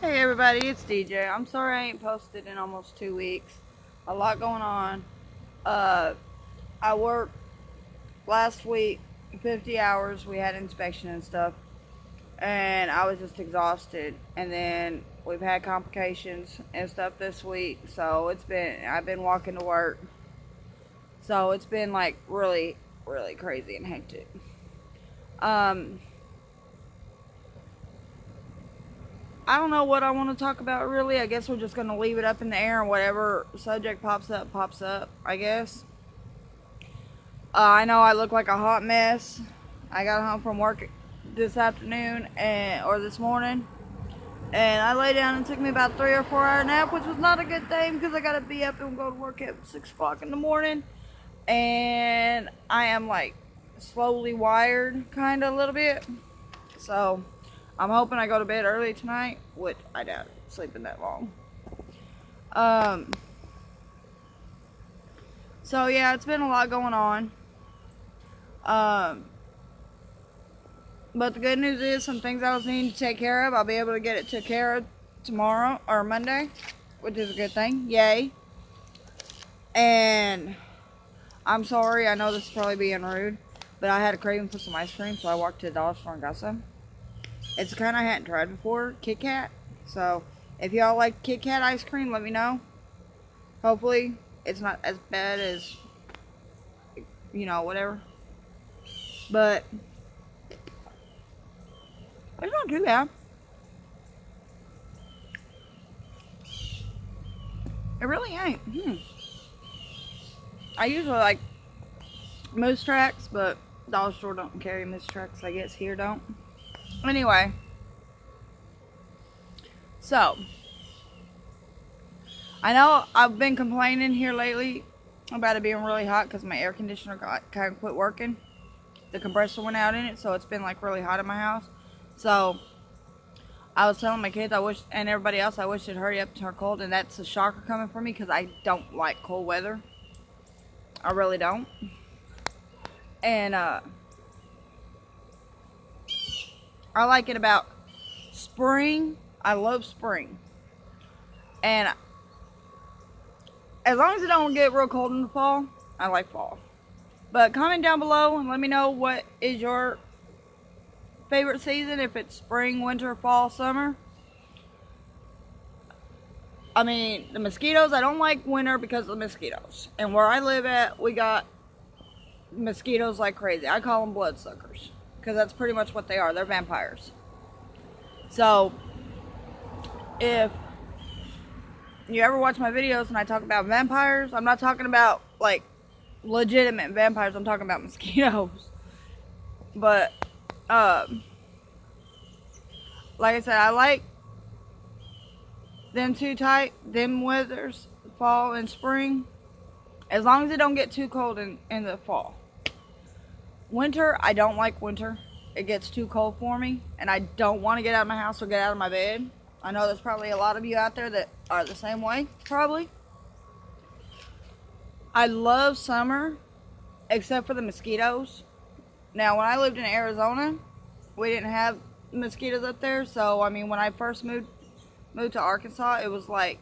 Hey everybody, it's DJ. I'm sorry I ain't posted in almost 2 weeks. A lot going on. Uh, I worked last week 50 hours. We had inspection and stuff, and I was just exhausted. And then we've had complications and stuff this week, so I've been walking to work. So it's been like really, really crazy and hectic. Um, I don't know what I want to talk about really. I guess we're just going to leave it up in the air and whatever subject pops up, I guess. I know I look like a hot mess. I got home from work this afternoon or this morning, and I lay down and took me about 3 or 4 hour nap, which was not a good thing because I got to be up and go to work at 6 o'clock in the morning, and I am like slowly wired kind of a little bit. So I'm hoping I go to bed early tonight, which I doubt it, sleeping that long. Um, so yeah, it's been a lot going on. Um, but the good news is some things I was needing to take care of, I'll be able to get it took care of tomorrow or Monday, which is a good thing. Yay. And I'm sorry, I know this is probably being rude, but I had a craving for some ice cream, so I walked to the dollar store and got some. It's the kind I hadn't tried before, Kit Kat. So if y'all like Kit Kat ice cream, let me know. Hopefully it's not as bad as, whatever. But it's not too bad. It really ain't. I usually like Moose Tracks, but Dollar Store don't carry Moose Tracks. I guess here don't. Anyway, so I know I've been complaining here lately about it being really hot because my air conditioner kind of quit working. The compressor went out in it, so it's been like really hot in my house. So I was telling my kids and everybody else I wish it'd hurry up and turn cold, and that's a shocker coming for me because I don't like cold weather. I really don't. And I like it about spring. I love spring. And as long as it don't get real cold in the fall, I like fall. But comment down below and let me know what is your favorite season, if it's spring, winter, fall, summer. I mean, the mosquitoes, I don't like winter because of the mosquitoes. And where I live at, we got mosquitoes like crazy. I call them bloodsuckers because that's pretty much what they are. They're vampires. So if you ever watch my videos and I talk about vampires, I'm not talking about like legitimate vampires. I'm talking about mosquitoes. But like I said, I like them them weathers, fall and spring, as long as it don't get too cold in the fall. Winter, I don't like winter. It gets too cold for me, and I don't want to get out of my house or get out of my bed. I know there's probably a lot of you out there that are the same way, probably. I love summer, except for the mosquitoes. Now, when I lived in Arizona, we didn't have mosquitoes up there, so I mean, when I first moved to Arkansas, it was like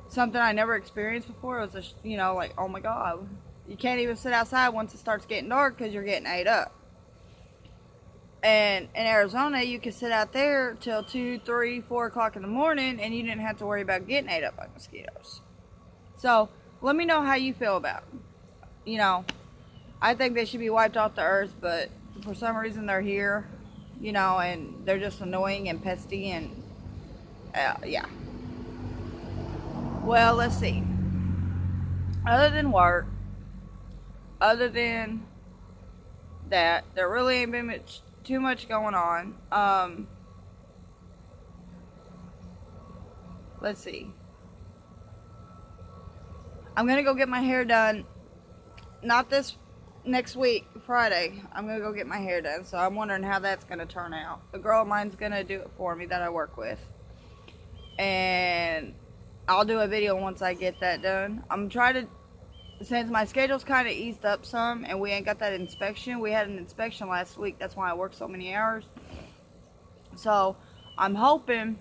something I never experienced before. It was like, oh my god, you can't even sit outside once it starts getting dark because you're getting ate up. And in Arizona, you could sit out there till 2, 3, 4 o'clock in the morning, and you didn't have to worry about getting ate up by mosquitoes. So let me know how you feel about them. I think they should be wiped off the earth, but for some reason they're here, and they're just annoying and pesty, and yeah. Well, let's see. Other than work, other than that, there really ain't been too much going on. Let's see. I'm gonna go get my hair done. Not this next week, Friday. I'm gonna go get my hair done, so I'm wondering how that's gonna turn out. A girl of mine's gonna do it for me that I work with, and I'll do a video once I get that done. I'm trying to, since my schedule's kind of eased up some and we ain't got that inspection. We had an inspection last week. That's why I worked so many hours. So I'm hoping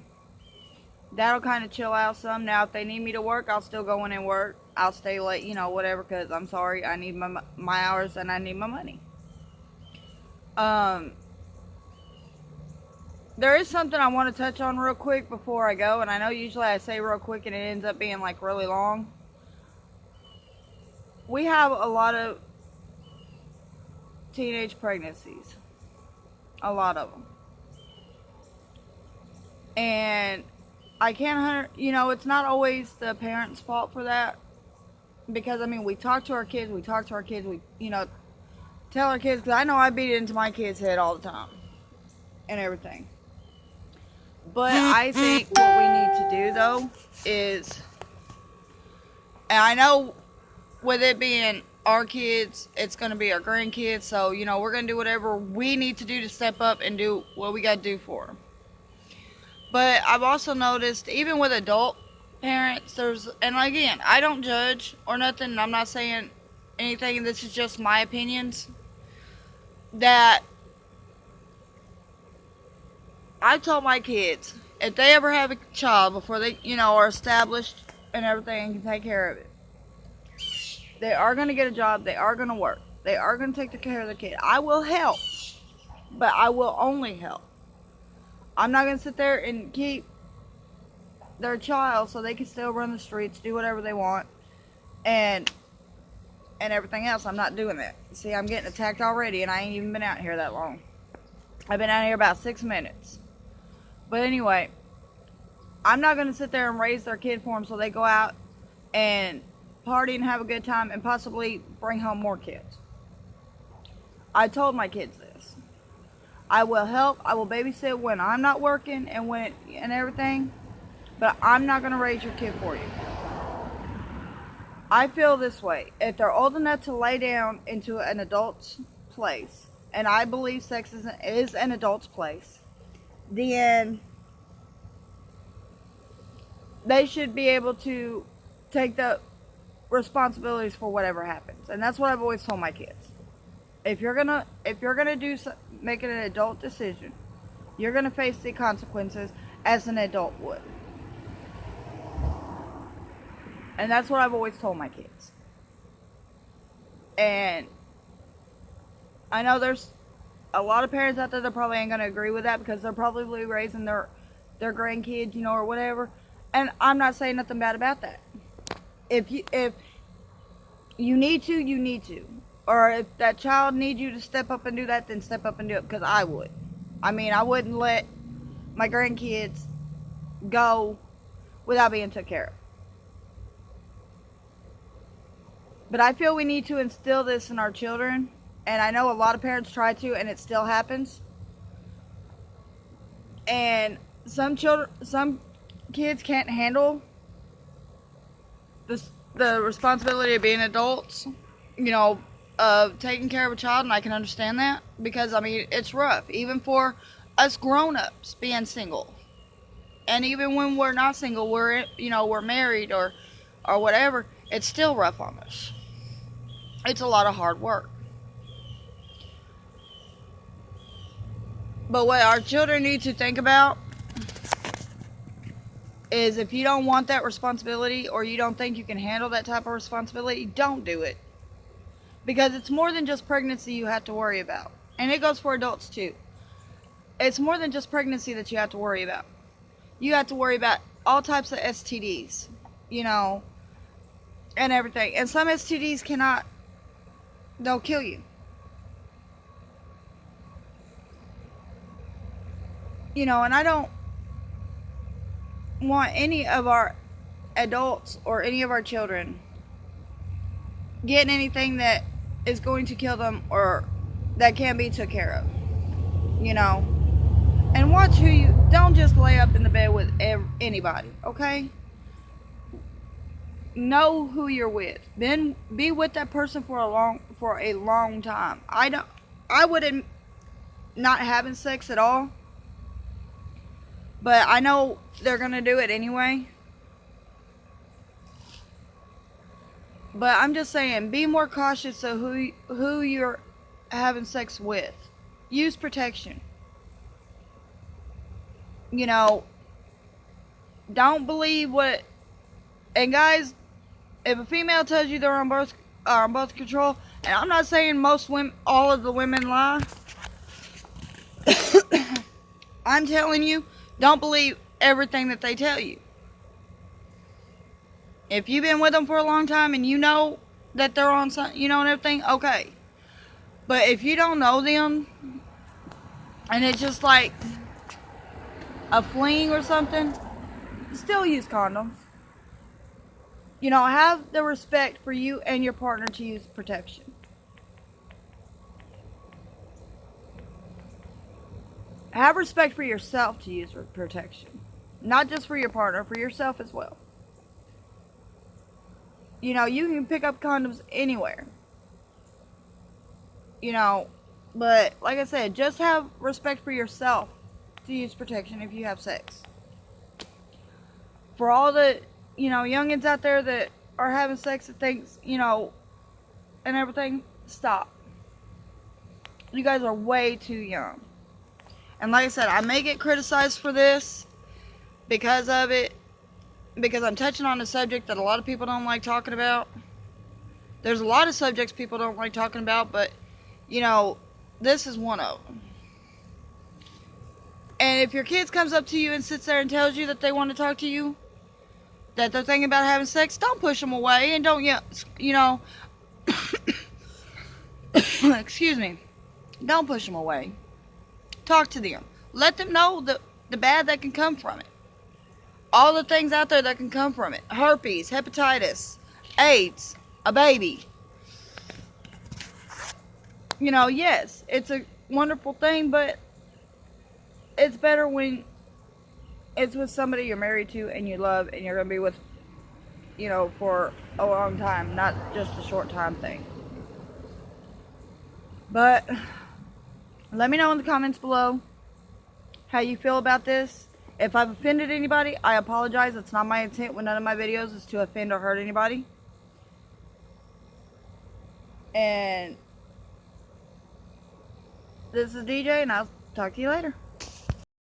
that'll kind of chill out some. Now, if they need me to work, I'll still go in and work. I'll stay late, whatever, because I'm sorry, I need my hours and I need my money. Um, there is something I want to touch on real quick before I go, and I know usually I say real quick and it ends up being like really long. We have a lot of teenage pregnancies, a lot of them, and I can't, it's not always the parents' fault for that, because I mean, we talk to our kids, we tell our kids, because I know I beat it into my kids' head all the time and everything. But I think what we need to do, though, is, and I know with it being our kids, it's going to be our grandkids, so, we're going to do whatever we need to do to step up and do what we got to do for them. But I've also noticed, even with adult parents, and again, I don't judge or nothing, I'm not saying anything, this is just my opinions, that I told my kids, if they ever have a child before they, are established and everything and can take care of it, they are going to get a job, they are going to work, they are going to take care of the kid. I will help, but I will only help. I'm not going to sit there and keep their child so they can still run the streets, do whatever they want, and everything else. I'm not doing that. See, I'm getting attacked already, and I ain't even been out here that long. I've been out here about 6 minutes. But anyway, I'm not going to sit there and raise their kid for them so they go out and party and have a good time and possibly bring home more kids. I told my kids this. I will help. I will babysit when I'm not working and everything. But I'm not going to raise your kid for you. I feel this way. If they're old enough to lay down into an adult's place, and I believe sex is an adult's place, then they should be able to take the responsibilities for whatever happens. And that's what I've always told my kids. If you're gonna make it an adult decision, you're gonna face the consequences as an adult would. And that's what I've always told my kids. And I know there's a lot of parents out there that probably ain't gonna agree with that, because they're probably raising their grandkids, or whatever. And I'm not saying nothing bad about that. If you need to, you need to. Or if that child needs you to step up and do that, then step up and do it, because I would. I mean, I wouldn't let my grandkids go without being took care of. But I feel we need to instill this in our children. And I know a lot of parents try to, and it still happens. And some kids can't handle the responsibility of being adults, of taking care of a child, and I can understand that, because I mean, it's rough, even for us grown-ups being single. And even when we're not single, we're married or whatever, it's still rough on us. It's a lot of hard work. But what our children need to think about is, if you don't want that responsibility, or you don't think you can handle that type of responsibility, don't do it. Because it's more than just pregnancy you have to worry about. And it goes for adults too. It's more than just pregnancy that you have to worry about. You have to worry about all types of STDs, and everything. And some STDs they'll kill you. And I don't want any of our adults or any of our children getting anything that is going to kill them or that can't be took care of. And watch don't just lay up in the bed with anybody, okay? Know who you're with. Then be with that person for a long time. I wouldn't not having sex at all. But I know they're going to do it anyway. But I'm just saying, be more cautious of who you're having sex with. Use protection. You know, don't believe what. And guys, if a female tells you they're on birth control, and I'm not saying most women, all of the women lie. I'm telling you, don't believe everything that they tell you. If you've been with them for a long time and you know that they're on some, and everything, okay. But if you don't know them, and it's just like a fling or something, still use condoms. Have the respect for you and your partner to use protection. Have respect for yourself to use protection. Not just for your partner, for yourself as well. You can pick up condoms anywhere. But like I said, just have respect for yourself to use protection if you have sex. For all the, youngins out there that are having sex and things, and everything, stop. You guys are way too young. And like I said, I may get criticized for this because of it, because I'm touching on a subject that a lot of people don't like talking about. There's a lot of subjects people don't like talking about, but, this is one of them. And if your kid comes up to you and sits there and tells you that they want to talk to you, that they're thinking about having sex, don't push them away and don't, excuse me, don't push them away. Talk to them. Let them know the bad that can come from it. All the things out there that can come from it. Herpes, hepatitis, AIDS, a baby. Yes, it's a wonderful thing, but it's better when it's with somebody you're married to and you love and you're going to be with, for a long time, not just a short time thing. But let me know in the comments below how you feel about this. If I've offended anybody, I apologize. It's not my intent with none of my videos is to offend or hurt anybody. And this is DJ, and I'll talk to you later.